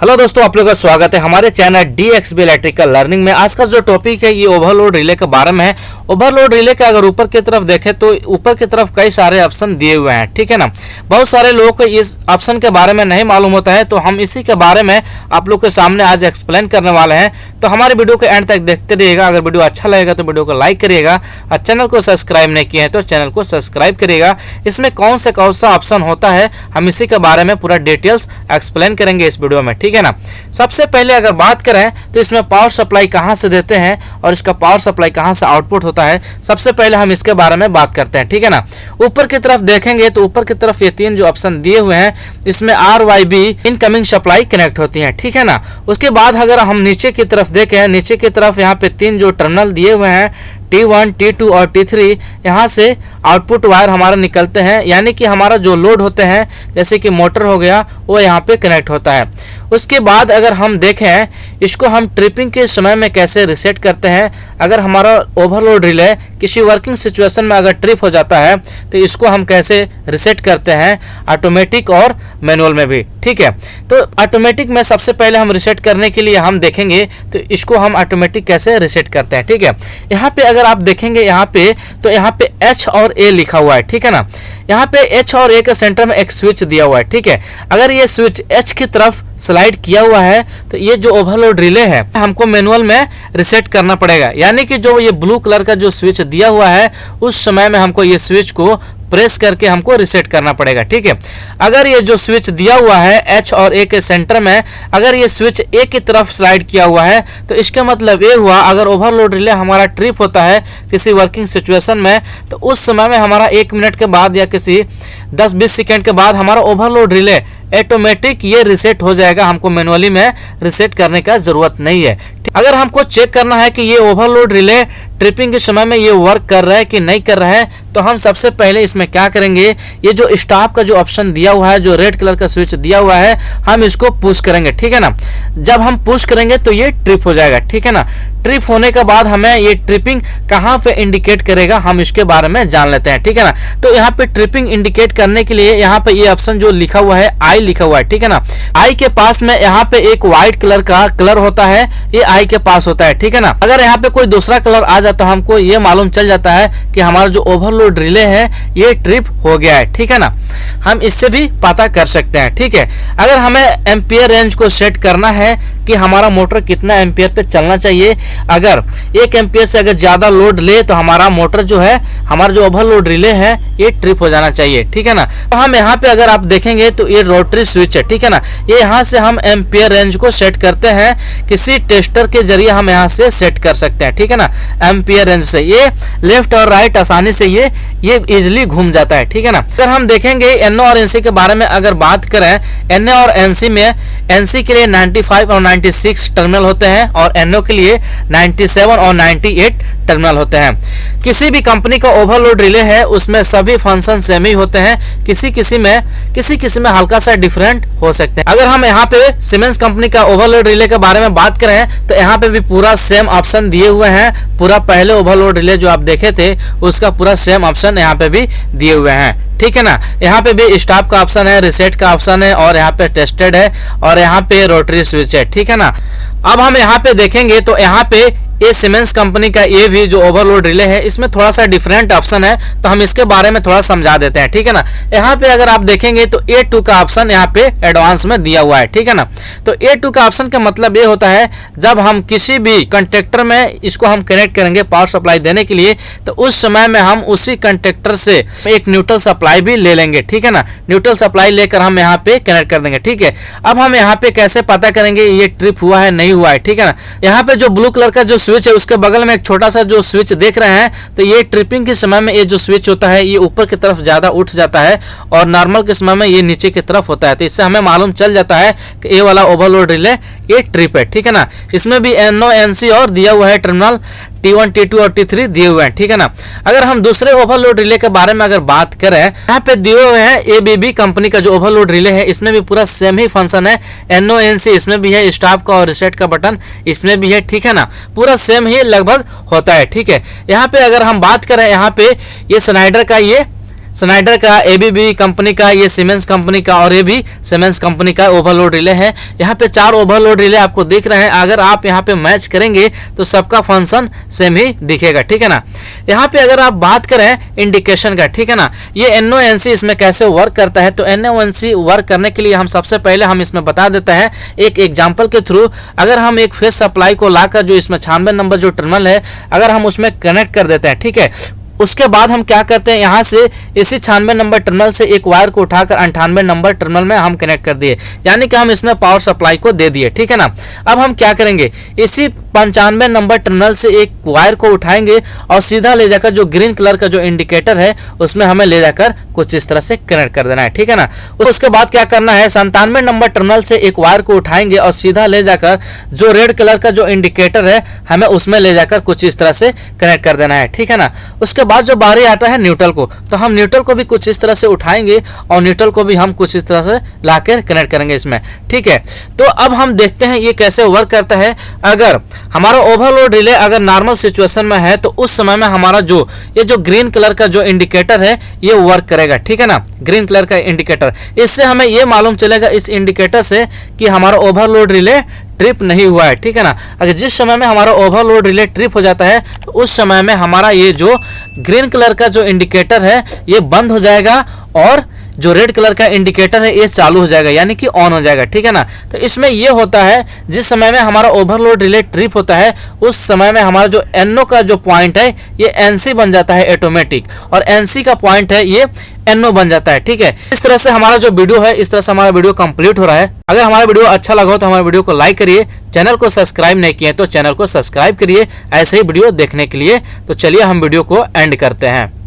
Hello दोस्तों, आप लोगों का स्वागत है हमारे चैनल DXB इलेक्ट्रिकल लर्निंग में। आज का जो टॉपिक है ये ओवरलोड रिले के बारे में है। ओवरलोड रिले का अगर ऊपर की तरफ देखें तो ऊपर की तरफ कई सारे ऑप्शन दिए हुए हैं, ठीक है ना। बहुत सारे लोगों को इस ऑप्शन के बारे में नहीं मालूम होता है, तो हम इसी के बारे में आप लोग के सामने आज एक्सप्लेन करने वाले हैं। तो हमारे वीडियो को एंड तक देखते रहिएगा। अगर वीडियो अच्छा लगेगा तो वीडियो को लाइक करिएगा और चैनल को सब्सक्राइब नहीं किए हैं तो चैनल को सब्सक्राइब करिएगा। इसमें कौन सा ऑप्शन होता है हम इसी के बारे में पूरा डिटेल्स एक्सप्लेन करेंगे इस वीडियो में, ठीक है ना। सबसे पहले अगर बात करें तो इसमें पावर सप्लाई कहां से देते हैं और इसका पावर सप्लाई कहां से आउटपुट होता है, सबसे पहले हम इसके बारे में बात करते हैं, ठीक है ना। ऊपर की तरफ देखेंगे तो ऊपर की तरफ ये तीन जो ऑप्शन दिए हुए हैं इसमें RYB इनकमिंग सप्लाई कनेक्ट होती है, ठीक है ना। उसके बाद अगर हम नीचे की तरफ देखें, नीचे की तरफ यहाँ पे तीन जो टर्मिनल दिए हुए हैं T1, T2 और T3, यहाँ से आउटपुट वायर हमारा निकलते हैं, यानी कि हमारा जो लोड होते हैं जैसे कि मोटर हो गया वो यहाँ पे कनेक्ट होता है। उसके बाद अगर हम देखें इसको हम ट्रिपिंग के समय में कैसे रिसेट करते हैं। अगर हमारा ओवरलोड रिले किसी वर्किंग सिचुएशन में अगर ट्रिप हो जाता है तो इसको हम कैसे रिसेट करते हैं, ऑटोमेटिक और मैनुअल में भी, ठीक है। तो ऑटोमेटिक में सबसे पहले हम रिसेट करने के लिए हम देखेंगे तो इसको हम ऑटोमेटिक कैसे रिसेट करते हैं, ठीक है। यहाँ पे अगर आप देखेंगे यहाँ पे तो यहाँ पे H और A लिखा हुआ है, ठीक है ना। यहाँ पे H और A के सेंटर में एक स्विच दिया हुआ है, ठीक है। अगर ये स्विच H की तरफ स्लाइड किया हुआ है तो ये जो ओवरलोड रिले है हमको मैनुअल में रिसेट करना पड़ेगा, यानी कि जो ये ब्लू कलर का जो स्विच दिया हुआ है उस समय में हमको ये स्विच को प्रेस करके हमको रिसेट करना पड़ेगा, ठीक है। अगर ये जो स्विच दिया हुआ है H और A के सेंटर में, अगर ये स्विच A की तरफ स्लाइड किया हुआ है तो इसका मतलब ये हुआ अगर ओवरलोड रिले हमारा ट्रिप होता है किसी वर्किंग सिचुएशन में तो उस समय में हमारा 1 मिनट के बाद या किसी 10-20 सेकेंड के बाद हमारा ओवरलोड रिले ऑटोमेटिक ये रिसेट हो जाएगा, हमको मैनुअली में रिसेट करने का जरूरत नहीं है। अगर हमको चेक करना है कि ये ओवरलोड रिले ट्रिपिंग के समय में ये वर्क कर रहा है कि नहीं कर रहा है तो हम सबसे पहले इसमें क्या करेंगे, ये जो स्टॉप का जो ऑप्शन दिया हुआ है, जो रेड कलर का स्विच दिया हुआ है, हम इसको पुश करेंगे, ठीक है ना। जब हम पुश करेंगे तो ये ट्रिप हो जाएगा, ठीक है ना। ट्रिप होने के बाद हमें ये ट्रिपिंग कहाँ पे इंडिकेट करेगा हम इसके बारे में जान लेते हैं, ठीक है ना। तो यहाँ पे ट्रिपिंग इंडिकेट करने के लिए यहाँ पे ये ऑप्शन जो लिखा हुआ है आई लिखा हुआ है, ठीक है ना। आई के पास में यहाँ पे एक व्हाइट कलर का कलर होता है, ये आई के पास होता है, ठीक है ना। अगर यहाँ पे कोई दूसरा कलर आ जाता है हमको ये मालूम चल जाता है कि हमारा जो ओवरलोड रिले है ये ट्रिप हो गया है, ठीक है ना। हम इससे भी पता कर सकते हैं, ठीक है। अगर हमें एम्पियर रेंज को सेट करना है कि हमारा मोटर कितना एम्पियर पे चलना चाहिए, अगर 1 एम्पियर से अगर ज्यादा लोड ले तो हमारा मोटर जो है, हमारा जो ओवरलोड रिले है ये ट्रिप हो जाना चाहिए, ठीक है ना। तो हम यहाँ पे अगर आप देखेंगे तो ये रोटरी स्विच है, ठीक है ना। ये यहाँ से हम एम्पियर रेंज को सेट करते हैं, किसी टेस्टर के जरिए हम यहाँ से सेट कर सकते हैं, ठीक है ना। एम्पियर रेंज से ये लेफ्ट और राइट आसानी से ये इजिली घूम जाता है, ठीक है ना। अगर हम देखेंगे NO और NC के बारे में अगर बात करें, NA और NC में NC के लिए 95 और 96 टर्मिनल होते हैं और NO के लिए 97 और 98 टर्मिनल होते हैं। किसी भी कंपनी का ओवरलोड रिले है उसमें सभी फंक्शन सेम ही होते हैं, किसी में हल्का सा डिफरेंट हो सकते हैं। अगर हम यहाँ पे सीमेंस कंपनी का ओवरलोड रिले के बारे में बात करें तो यहाँ पे भी पूरा सेम ऑप्शन दिए हुए हैं। पूरा पहले ओवरलोड रिले जो आप देखे थे उसका पूरा सेम ऑप्शन यहाँ पे भी दिए हुए हैं, ठीक है ना। यहाँ पे भी स्टॉप का ऑप्शन है, रिसेट का ऑप्शन है और यहाँ पे टेस्टेड है और यहाँ पे रोटरी स्विच है, ठीक है ना। अब हम यहाँ पे देखेंगे तो यहाँ पे ये सीमेंस कंपनी का ये भी जो ओवरलोड रिले है इसमें थोड़ा सा डिफरेंट ऑप्शन है, तो हम इसके बारे में थोड़ा समझा देते हैं, ठीक है ना। यहाँ पे अगर आप देखेंगे तो A2 का ऑप्शन यहाँ पे एडवांस में दिया हुआ है, ठीक है ना। तो A2 का ऑप्शन का मतलब ये होता है जब हम किसी भी कंटेक्टर में इसको हम कनेक्ट करेंगे पावर सप्लाई देने के लिए तो उस समय में हम उसी कंटेक्टर से एक न्यूट्रल सप्लाई भी ले लेंगे, ठीक है ना। न्यूट्रल सप्लाई लेकर हम यहाँ पे कनेक्ट कर देंगे, ठीक है। अब हम यहाँ पे कैसे पता करेंगे ये ट्रिप हुआ है नहीं हुआ है, ठीक है ना। यहाँ पे जो ब्लू कलर का जो स्विच है उसके बगल में एक छोटा सा जो स्विच देख रहे हैं तो ये ट्रिपिंग के समय में ये जो स्विच होता है ये ऊपर की तरफ ज्यादा उठ जाता है और नॉर्मल के समय में ये नीचे की तरफ होता है। तो इससे हमें मालूम चल जाता है कि ये वाला ओवरलोड रिले ये ट्रिप है, ठीक है ना। इसमें भी NO NC और दिया हुआ है टर्मिनल T1, T2 और T3 दिए हुए हैं, ठीक है ना। अगर हम दूसरे ओवरलोड रिले के बारे में अगर बात करें, यहाँ पे दिए हुए हैं ABB कंपनी का जो ओवरलोड रिले है इसमें भी पूरा सेम ही फंक्शन है। NO NC इसमें भी है, स्टॉप का और रिसेट का बटन इसमें भी है, ठीक है ना। पूरा सेम ही लगभग होता है, ठीक है। यहाँ पे अगर हम बात करें, यहाँ पे ये स्नाइडर का ये स्नाइडर का, एबीबी कंपनी का, ये सीमेंस कंपनी का और ये भी सीमेंस कंपनी का ओवरलोड रिले है। यहाँ पे 4 ओवरलोड रिले आपको दिख रहे हैं। अगर आप यहाँ पे मैच करेंगे तो सबका फंक्शन सेम ही दिखेगा, ठीक है ना। यहाँ पे अगर आप बात करें इंडिकेशन का, ठीक है ना, ये NONC इसमें कैसे वर्क करता है, तो NONC वर्क करने के लिए हम सबसे पहले हम इसमें बता देते हैं एक एग्जांपल के थ्रू। अगर हम एक फेज सप्लाई को लाकर जो इसमें 96 नंबर जो टर्मिनल है अगर हम उसमें कनेक्ट कर देते हैं, ठीक है, उसके बाद हम क्या करते हैं, यहाँ से इसी 96 नंबर टर्मिनल से एक वायर को उठाकर 98 नंबर टर्मिनल में हम कनेक्ट कर दिए, यानी कि हम इसमें पावर सप्लाई को दे दिए, ठीक है ना। अब हम क्या करेंगे, इसी 95 नंबर टर्मिनल से एक वायर को उठाएंगे और सीधा ले जाकर जो ग्रीन कलर का जो इंडिकेटर है उसमें हमें ले जाकर कुछ इस तरह से कनेक्ट कर देना है, ठीक है ना। उसके बाद क्या करना है, 97 नंबर टर्मिनल से एक वायर को उठाएंगे और सीधा ले जाकर जो रेड कलर का जो इंडिकेटर है हमें उसमें ले जाकर कुछ इस तरह से कनेक्ट कर देना है, ठीक है ना। उसके बाद जो बारी आता है न्यूट्रल को, तो हम न्यूट्रल को भी कुछ इस तरह से उठाएंगे और न्यूट्रल को भी हम कुछ इस तरह से लाकर कनेक्ट करेंगे इसमें, ठीक है। तो अब हम देखते हैं ये कैसे वर्क करता है। अगर हमारा ओवरलोड रिले अगर नॉर्मल सिचुएशन में है तो उस समय में हमारा जो ये जो ग्रीन कलर का जो इंडिकेटर है ये वर्क करेगा, ठीक है ना, ग्रीन कलर का इंडिकेटर। इससे हमें ये मालूम चलेगा इस इंडिकेटर से कि हमारा ओवरलोड रिले ट्रिप नहीं हुआ है, ठीक है ना। अगर जिस समय में हमारा ओवरलोड रिले ट्रिप हो जाता है तो उस समय में हमारा ये जो ग्रीन कलर का जो इंडिकेटर है ये बंद हो जाएगा और जो रेड कलर का इंडिकेटर है ये चालू हो जाएगा, यानी कि ऑन हो जाएगा, ठीक है ना। तो इसमें ये होता है जिस समय में हमारा ओवरलोड रिले ट्रिप होता है उस समय में हमारा जो NO का जो पॉइंट है ये NC बन जाता है ऑटोमेटिक, और NC का पॉइंट है ये NO बन जाता है, ठीक है। इस तरह से हमारा जो वीडियो है इस तरह से हमारा वीडियो कंप्लीट हो रहा है। अगर हमारा वीडियो अच्छा लगा हो तो हमारे वीडियो को लाइक करिए, चैनल को सब्सक्राइब नहीं किए तो चैनल को सब्सक्राइब करिए ऐसे ही वीडियो देखने के लिए। तो चलिए हम वीडियो को एंड करते हैं।